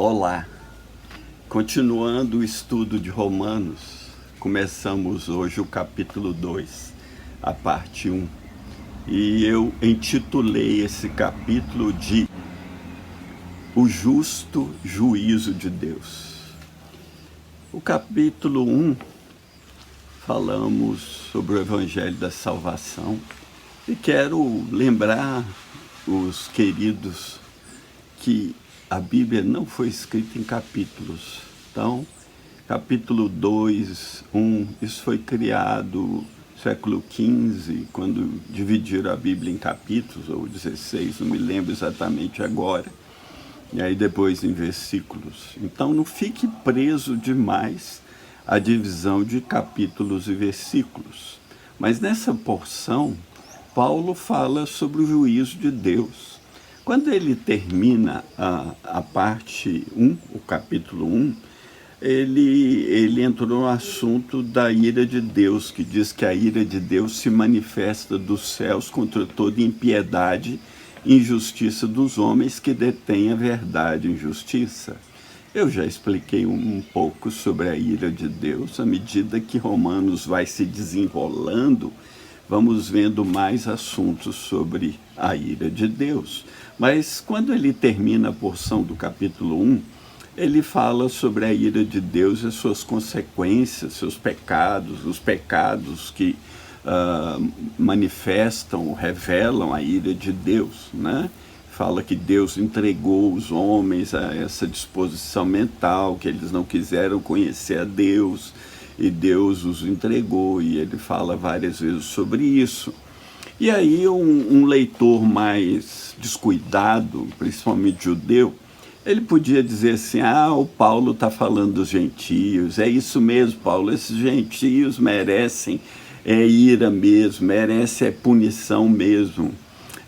Olá, continuando o estudo de Romanos, começamos hoje o capítulo 2, a parte 1, e eu intitulei esse capítulo de O Justo Juízo de Deus. O capítulo 1, falamos sobre o Evangelho da Salvação, e quero lembrar os queridos que a Bíblia não foi escrita em capítulos. Então, capítulo 2, 1, isso foi criado no século XV, quando dividiram a Bíblia em capítulos, ou 16, não me lembro exatamente agora, e aí depois em versículos. Então, não fique preso demais à divisão de capítulos e versículos. Mas nessa porção, Paulo fala sobre o juízo de Deus. Quando ele termina a parte 1, o capítulo 1, ele entrou no assunto da ira de Deus, que diz que a ira de Deus se manifesta dos céus contra toda impiedade e injustiça dos homens que detêm a verdade e injustiça. Eu já expliquei um pouco sobre a ira de Deus. À medida que Romanos vai se desenrolando, vamos vendo mais assuntos sobre a ira de Deus. Mas quando ele termina a porção do capítulo 1, ele fala sobre a ira de Deus e as suas consequências, seus pecados, os pecados que manifestam, revelam a ira de Deus, né? Fala que Deus entregou os homens a essa disposição mental, que eles não quiseram conhecer a Deus, e Deus os entregou, e ele fala várias vezes sobre isso. E aí um leitor mais descuidado, principalmente judeu, ele podia dizer assim, o Paulo está falando dos gentios, é isso mesmo, Paulo, esses gentios merecem ira mesmo, merecem punição mesmo.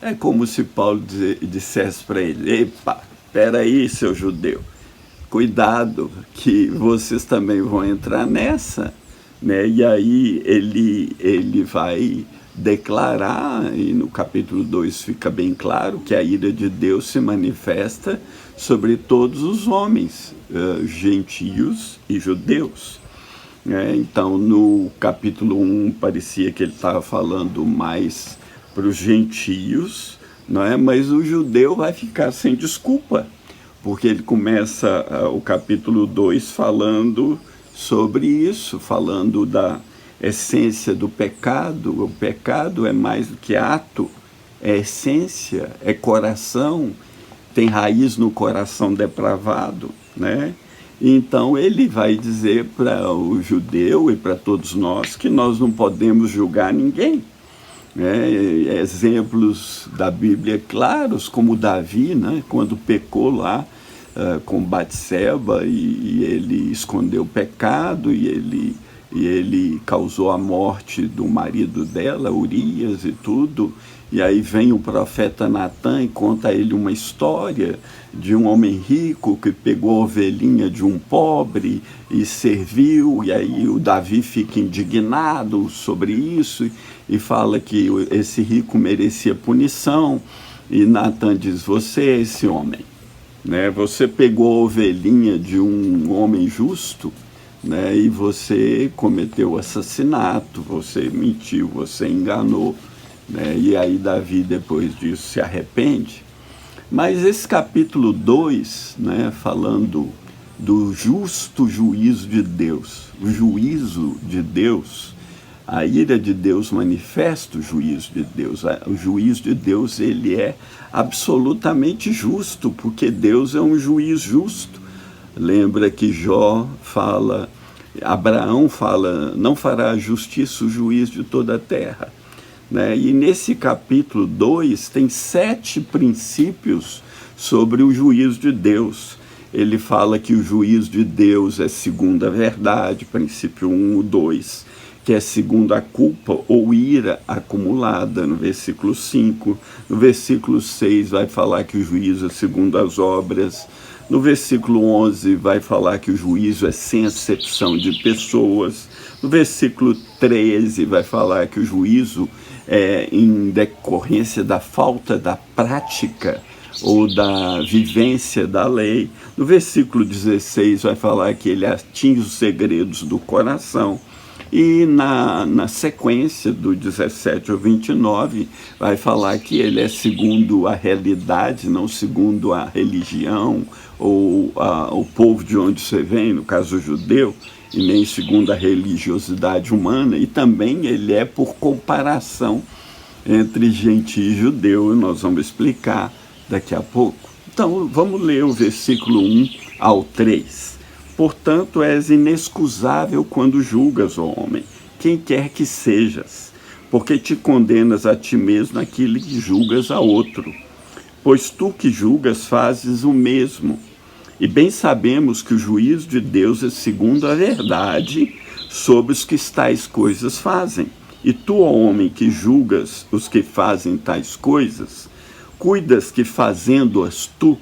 É como se Paulo dissesse para ele, epa, peraí, seu judeu, cuidado que vocês também vão entrar nessa, né? E aí ele vai declarar, e no capítulo 2 fica bem claro, que a ira de Deus se manifesta sobre todos os homens, gentios e judeus. Então, no capítulo 1, parecia que ele estava falando mais para os gentios, não é? Mas o judeu vai ficar sem desculpa, porque ele começa o capítulo 2 falando sobre isso, falando da essência do pecado. O pecado é mais do que ato, é essência, é coração, tem raiz no coração depravado, né? Então ele vai dizer para o judeu e para todos nós que nós não podemos julgar ninguém. Exemplos da Bíblia claros, como Davi, né, quando pecou lá com Batseba e ele escondeu o pecado e ele causou a morte do marido dela, Urias e tudo. E aí vem o profeta Natã e conta a ele uma história de um homem rico que pegou a ovelhinha de um pobre e serviu, e aí o Davi fica indignado sobre isso e fala que esse rico merecia punição, e Natã diz, você é esse homem, né? Você pegou a ovelhinha de um homem justo, né? E você cometeu assassinato, você mentiu, você enganou, né? E aí Davi depois disso se arrepende. Mas esse capítulo 2, né, falando do justo juízo de Deus, o juízo de Deus, a ira de Deus manifesta o juízo de Deus. O juízo de Deus, ele é absolutamente justo, porque Deus é um juiz justo. Lembra que Jó fala, Abraão fala, não fará justiça o juiz de toda a terra. Né? E nesse capítulo 2 tem 7 princípios sobre o juízo de Deus. Ele fala que o juízo de Deus é segundo a verdade, princípio 1, o 2, que é segundo a culpa ou ira acumulada, no versículo 5. No versículo 6 vai falar que o juízo é segundo as obras. No versículo 11 vai falar que o juízo é sem acepção de pessoas. No versículo 13 vai falar que o juízo é em decorrência da falta da prática ou da vivência da lei. No versículo 16 vai falar que ele atinge os segredos do coração. E na sequência do 17 ao 29, vai falar que ele é segundo a realidade, não segundo a religião ou o povo de onde você vem, no caso o judeu, e nem segundo a religiosidade humana, e também ele é por comparação entre gentio e judeu, e nós vamos explicar daqui a pouco. Então, vamos ler o versículo 1 ao 3. Portanto, és inexcusável quando julgas, ó homem, quem quer que sejas, porque te condenas a ti mesmo naquilo que julgas a outro. Pois tu que julgas fazes o mesmo. E bem sabemos que o juízo de Deus é segundo a verdade sobre os que tais coisas fazem. E tu, ó homem, que julgas os que fazem tais coisas, cuidas que fazendo-as tu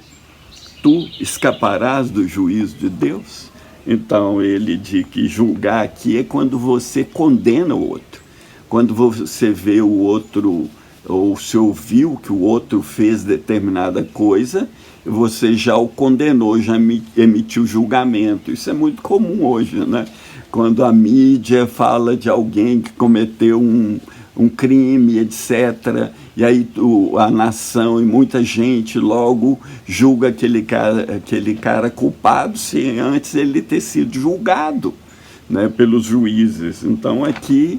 escaparás do juízo de Deus? Então ele diz que julgar aqui é quando você condena o outro. Quando você vê o outro, ou se ouviu que o outro fez determinada coisa, você já o condenou, já emitiu julgamento. Isso é muito comum hoje, né? Quando a mídia fala de alguém que cometeu um crime, etc., e aí a nação e muita gente logo julga aquele cara culpado, sem antes ele ter sido julgado, né, pelos juízes. Então aqui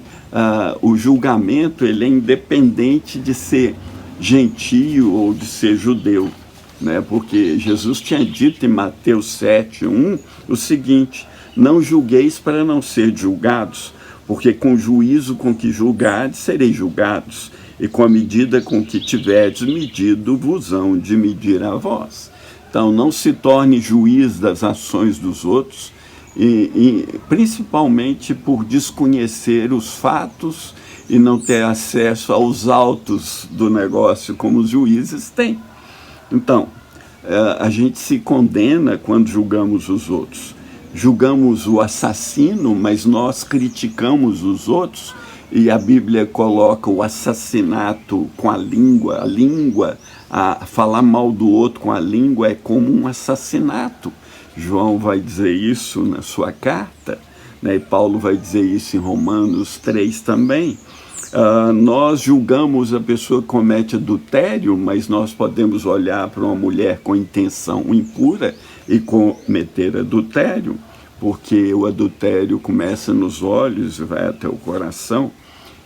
o julgamento ele é independente de ser gentio ou de ser judeu, né, porque Jesus tinha dito em Mateus 7:1 o seguinte: não julgueis para não ser julgados, porque com o juízo com que julgardes, sereis julgados, e com a medida com que tiverdes medido, vos hão de medir a vós. Então, não se torne juiz das ações dos outros, e principalmente por desconhecer os fatos e não ter acesso aos autos do negócio, como os juízes têm. Então, a gente se condena quando julgamos os outros. Julgamos o assassino, mas nós criticamos os outros, e a Bíblia coloca o assassinato com a língua, a falar mal do outro com a língua é como um assassinato. João vai dizer isso na sua carta, né? E Paulo vai dizer isso em Romanos 3 também. Nós julgamos a pessoa que comete adultério, mas nós podemos olhar para uma mulher com intenção impura e cometer adultério, porque o adultério começa nos olhos e vai até o coração.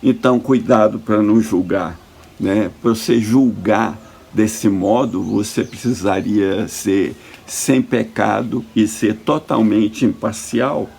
Então, cuidado para não julgar, né? Para você julgar desse modo, você precisaria ser sem pecado e ser totalmente imparcial.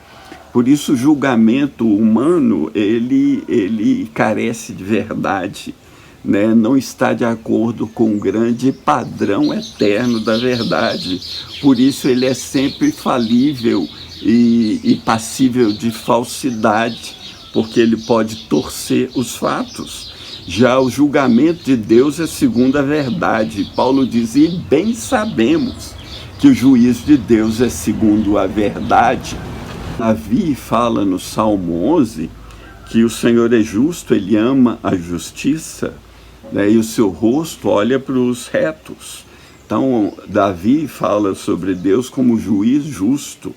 Por isso, o julgamento humano, ele carece de verdade, né? Não está de acordo com o grande padrão eterno da verdade. Por isso, ele é sempre falível e passível de falsidade, porque ele pode torcer os fatos. Já o julgamento de Deus é segundo a verdade. Paulo diz, e bem sabemos que o juízo de Deus é segundo a verdade. Davi fala no Salmo 11 que o Senhor é justo, ele ama a justiça, né, e o seu rosto olha para os retos. Então, Davi fala sobre Deus como juiz justo,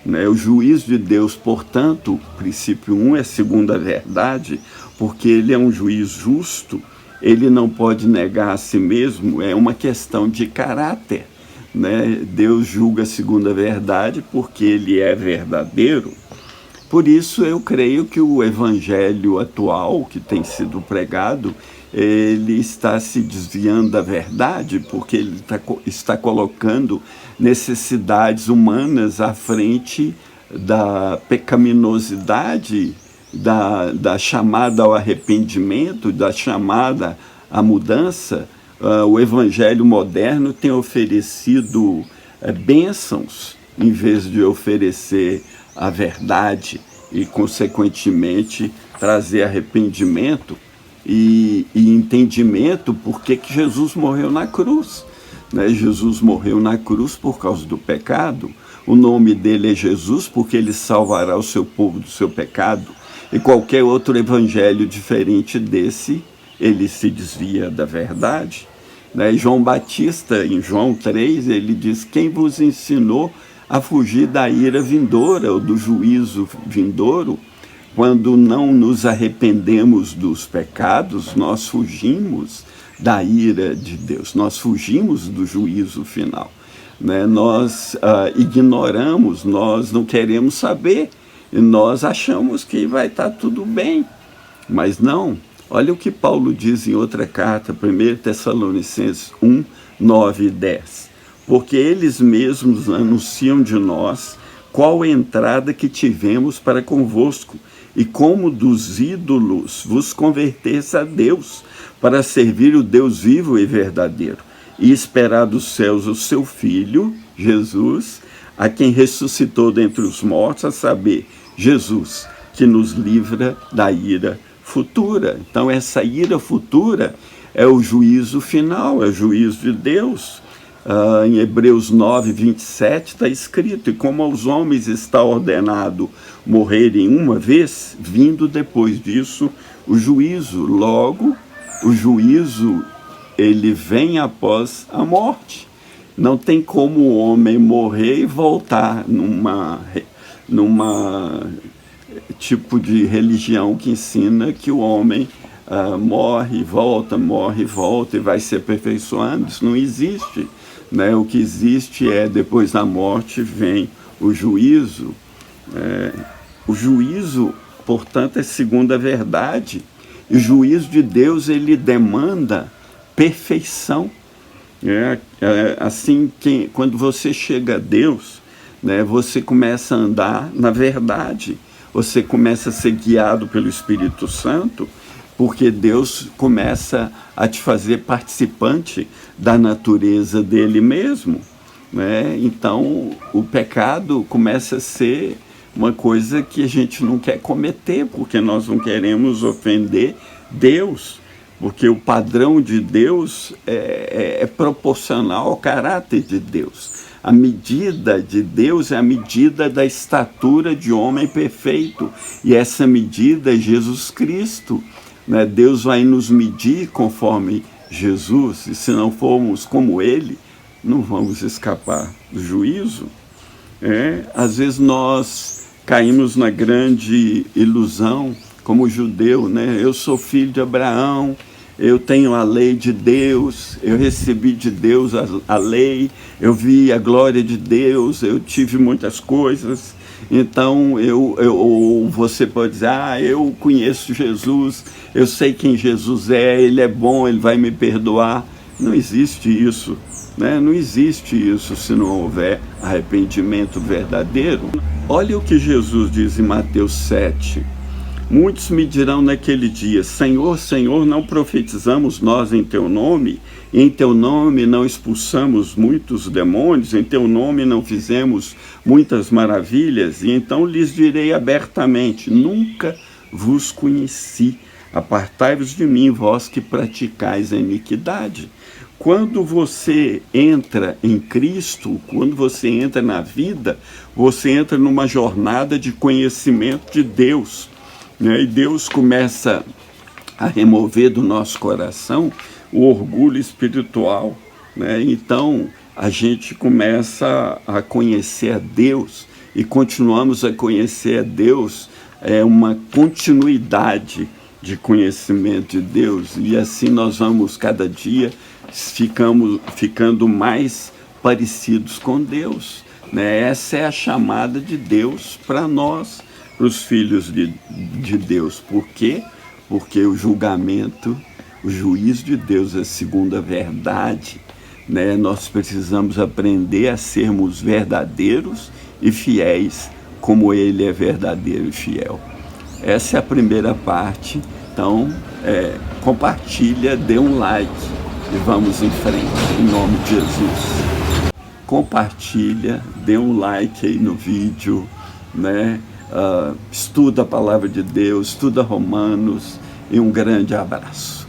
né? O juízo de Deus, portanto, princípio 1 é segundo a verdade, porque ele é um juiz justo, ele não pode negar a si mesmo, é uma questão de caráter, né? Deus julga segundo a verdade porque ele é verdadeiro. Por isso eu creio que o evangelho atual que tem sido pregado, ele está se desviando da verdade, porque ele está colocando necessidades humanas à frente da pecaminosidade, da chamada ao arrependimento, da chamada à mudança. O evangelho moderno tem oferecido bênçãos em vez de oferecer a verdade e, consequentemente, trazer arrependimento e entendimento por que Jesus morreu na cruz, né? Jesus morreu na cruz por causa do pecado. O nome dele é Jesus porque ele salvará o seu povo do seu pecado. E qualquer outro evangelho diferente desse, ele se desvia da verdade. né? João Batista, em João 3, ele diz: quem vos ensinou a fugir da ira vindoura, ou do juízo vindouro? Quando não nos arrependemos dos pecados, nós fugimos da ira de Deus, nós fugimos do juízo final, né? Nós ignoramos, nós não queremos saber, e nós achamos que vai estar tudo bem, mas não. Olha o que Paulo diz em outra carta, 1 Tessalonicenses 1, 9 e 10. Porque eles mesmos anunciam de nós qual a entrada que tivemos para convosco, e como dos ídolos vos convertesse a Deus, para servir o Deus vivo e verdadeiro, e esperar dos céus o seu Filho, Jesus, a quem ressuscitou dentre os mortos, a saber, Jesus, que nos livra da ira futura. Então, essa ira futura é o juízo final, é o juízo de Deus. Em Hebreus 9, 27 está escrito: e como aos homens está ordenado morrerem uma vez, vindo depois disso o juízo. Logo, o juízo, ele vem após a morte. Não tem como o homem morrer e voltar numa tipo de religião que ensina que o homem morre e volta e vai se aperfeiçoando. Isso não existe, né? O que existe é, depois da morte vem o juízo. O juízo, portanto, é segundo a verdade. E o juízo de Deus, ele demanda perfeição. Assim, quando você chega a Deus, né, você começa a andar na verdade. Você começa a ser guiado pelo Espírito Santo, porque Deus começa a te fazer participante da natureza dele mesmo, né? Então, o pecado começa a ser uma coisa que a gente não quer cometer, porque nós não queremos ofender Deus, porque o padrão de Deus é proporcional ao caráter de Deus. A medida de Deus é a medida da estatura de homem perfeito, e essa medida é Jesus Cristo, né? Deus vai nos medir conforme Jesus, e se não formos como Ele, não vamos escapar do juízo. Às vezes nós caímos na grande ilusão, como judeu, né? Eu sou filho de Abraão, eu tenho a lei de Deus, eu recebi de Deus a lei, eu vi a glória de Deus, eu tive muitas coisas. Então, você pode dizer: eu conheço Jesus, eu sei quem Jesus é, Ele é bom, Ele vai me perdoar. Não existe isso, né? Não existe isso se não houver arrependimento verdadeiro. Olha o que Jesus diz em Mateus 7. Muitos me dirão naquele dia: Senhor, Senhor, não profetizamos nós em Teu nome? E em Teu nome não expulsamos muitos demônios? Em Teu nome não fizemos muitas maravilhas? E então lhes direi abertamente: nunca vos conheci. Apartai-vos de mim, vós que praticais a iniquidade. Quando você entra em Cristo, quando você entra na vida, você entra numa jornada de conhecimento de Deus, né? E Deus começa a remover do nosso coração o orgulho espiritual, né? Então a gente começa a conhecer a Deus, e continuamos a conhecer a Deus, uma continuidade de conhecimento de Deus, e assim nós vamos cada dia ficando mais parecidos com Deus, né? Essa é a chamada de Deus para nós, para os filhos de Deus. Por quê? Porque o julgamento, o juízo de Deus é segundo a verdade, né? Nós precisamos aprender a sermos verdadeiros e fiéis, como Ele é verdadeiro e fiel. Essa é a primeira parte. Então, compartilha, dê um like e vamos em frente, em nome de Jesus. Compartilha, dê um like aí no vídeo, né? Estuda a palavra de Deus, estuda Romanos, e um grande abraço.